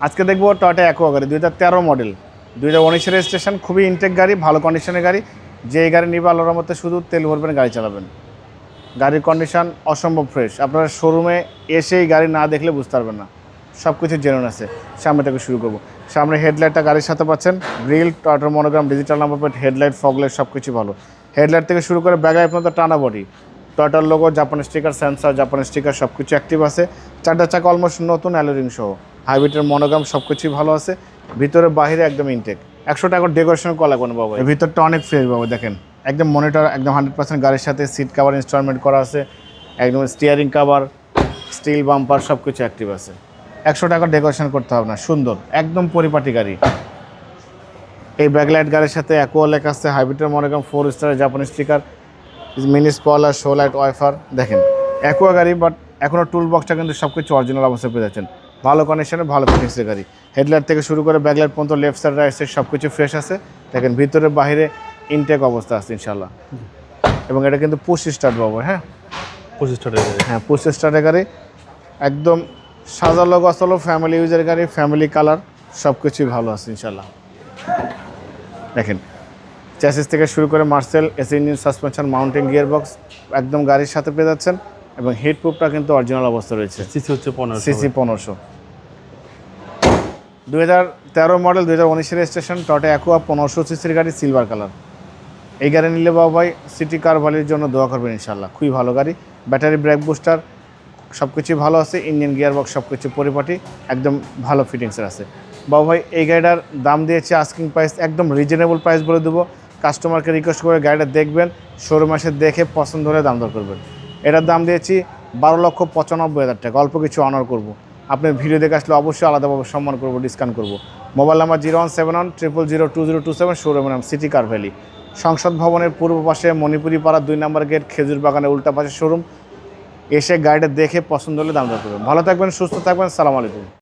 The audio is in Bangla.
আজকে দেখবো টয়োটা অ্যাকোয়া গাড়ি 2013 মডেল 2019 রেজিস্ট্রেশন, খুবই ইনটেক গাড়ি, ভালো কন্ডিশনের গাড়ি। যে এই গাড়ি নিবে আল্লাহর রহমতে শুধু তেল ভরবেন, গাড়ি চালাবেন। গাড়ির কন্ডিশন অসম্ভব ফ্রেশ। আপনারা শোরুমে এসে এই গাড়ি না দেখলে বুঝতে পারবেন না, সব কিছু জেনুইন আছে। সামনে থেকে শুরু করবো। সামনে হেডলাইটটা গাড়ির সাথে পাচ্ছেন, গ্রিল, টয়োটার monogram, digital number plate, headlight, fog light সব কিছু ভালো। হেডলাইট থেকে শুরু করে ব্যাগায় আপনাদের টানা বডি, টয়োটার logo, Japan sticker, sensor, Japan sticker সব কিছু অ্যাক্টিভ আছে। চারটা চাকা অলমোস্ট নতুন, অ্যালোরিং সহ, হাইব্রিডের মনোগ্রাম সব কিছুই ভালো আছে। ভিতরে বাহিরে একদম ইনটেক। 100 টাকার ডেকোরেশন করা কোনো বাবা, এই ভিতরটা অনেক ফ্রেশ বাবা। দেখেন একদম মনিটর, একদম 100% গাড়ির সাথে। সিট কাভার ইনস্টলমেন্ট করা আছে, একদম স্টিয়ারিং কাভার, স্টিল বাম্পার সব কিছু অ্যাক্টিভ আছে। 100 টাকার ডেকোরেশন করতে হবে না, সুন্দর একদম পরিপাটি গাড়ি। এই ব্যাকলাইট গাড়ির সাথে অ্যাকোয়া লেখা আছে, হাইব্রিডের মনোগ্রাম, 4 স্টারের Japan sticker, mini spoiler, show light, wiper. দেখেন অ্যাকোয়া গাড়ি, বাট এখনও টুল বক্সটা কিন্তু সব কিছু অরিজিনাল অবস্থায় পেয়ে যাচ্ছেন। ভালো কন্ডিশনে, ভালো ফিটিংসের গাড়ি। হেডলাইট থেকে শুরু করে ব্যাকলাইট পর্যন্ত, লেফট সাইড, রাইট সাইড সব কিছু ফ্রেশ আছে। দেখেন ভিতরে বাহিরে ইনটেক অবস্থা আছে ইনশাল্লাহ। এবং এটা কিন্তু পুশ স্টার্ট বাবু, হ্যাঁ পুশ স্টার্টের গাড়ি, হ্যাঁ পুশ স্টার্টের গাড়ি। একদম সাজালো গছালো ফ্যামিলি ইউজের গাড়ি, ফ্যামিলি কালার সব কিছুই ভালো আছে ইনশাল্লাহ। দেখেন চ্যাসিস থেকে শুরু করে Marcel, AC engine, suspension, mounting gear box একদম গাড়ির সাথে পেয়ে যাচ্ছেন। এবং হিট প্রুফটা কিন্তু অরিজিনাল অবস্থা রয়েছে। সিসি হচ্ছে 1500, CC 1500। 2013 model, 2019 registration, Toyota aqua 1500 সিসির গাড়ি, সিলভার কালার। এই গাড়ি নিলে বাবা ভাই সিটি কার ভ্যালির জন্য দোয়া করবেন ইনশাল্লাহ। খুবই ভালো গাড়ি। ব্যাটারি, ব্রেক বুস্টার সব কিছুই ভালো আছে। ইঞ্জিন, গিয়ার বক্স সব কিছু পরিপাটি, একদম ভালো ফিটিংসের আছে। বাবু ভাই এই গাড়িটার দাম দিয়েছে আস্কিং প্রাইস, একদম রিজনেবল প্রাইস বলে দেবো। কাস্টমারকে রিকোয়েস্ট করে গাড়িটা দেখবেন, শোরুমে এসে দেখে পছন্দ হলে দাম দর করবেন। এটার দাম দিয়েছি 12,95,000 টাকা। অল্প কিছু অনার করব। আপনি ভিডিও দেখে আসলে অবশ্যই আলাদাভাবে সম্মান করবো, ডিসকাউন্ট করবো। মোবাইল নাম্বার 01710002027, শোরুমের নাম সিটি কার ভ্যালি। সংসদ ভবনের পূর্ব পাশে মণিপুরি পাড়া 2 নম্বর গেট, খেজুর বাগানের উল্টা পাশে শোরুম। এসে গাড়িটা দেখে পছন্দ হলে দাম দর করবেন। ভালো থাকবেন, সুস্থ থাকবেন, সালাম আলাইকুম।